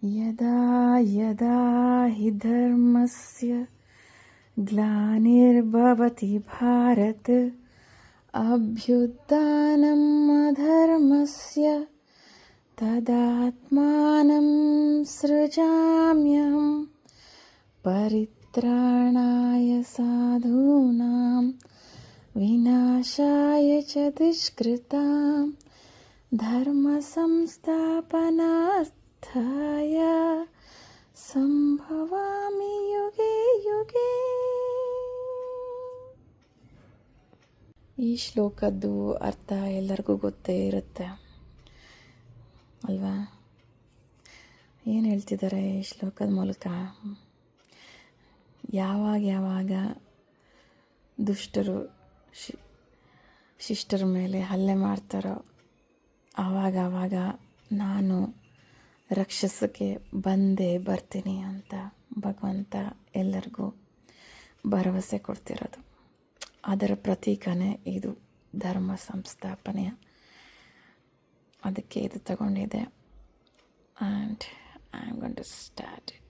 ಯದಾ ಯದಾ ಹಿ ಧರ್ಮಸ್ಯ ಗ್ಲಾನಿರ್ಭವತಿ ಭಾರತ ಅಭ್ಯುತ್ಥಾನಂ ಅಧರ್ಮಸ್ಯ ತದಾತ್ಮಾನಂ ಸೃಜಾಮ್ಯಹಂ ಪರಿತ್ರಾಣಾಯ ಸಾಧೂನಾಂ ವಿನಾಶಾಯ ಚ ದುಷ್ಕೃತಾಂ ಧರ್ಮ ಸಂಸ್ಥಾಪನಾರ್ಥಾಯ ಸಂಭವಾಮಿ ಯುಗೆ ಯುಗೆ. ಈ ಶ್ಲೋಕದ್ದು ಅರ್ಥ ಎಲ್ಲರಿಗೂ ಗೊತ್ತೇ ಇರುತ್ತೆ ಅಲ್ವಾ? ಏನು ಹೇಳ್ತಿದ್ದಾರೆ ಈ ಶ್ಲೋಕದ ಮೂಲಕ? ಯಾವಾಗ ದುಷ್ಟರು ಶಿಷ್ಟರ ಮೇಲೆ ಹಲ್ಲೆ ಮಾಡ್ತಾರೋ ಆವಾಗ ನಾನು ರಕ್ಷಸಕ್ಕೆ ಬಂದೇ ಬರ್ತೀನಿ ಅಂತ ಭಗವಂತ ಎಲ್ಲರಿಗೂ ಭರವಸೆ ಕೊಡ್ತಿರೋದು. ಅದರ ಪ್ರತೀಕನೇ ಇದು ಧರ್ಮ ಸಂಸ್ಥಾಪನೆಯ. ಅದಕ್ಕೆ ಇದು ತಗೊಂಡಿದೆ. And I am going to start.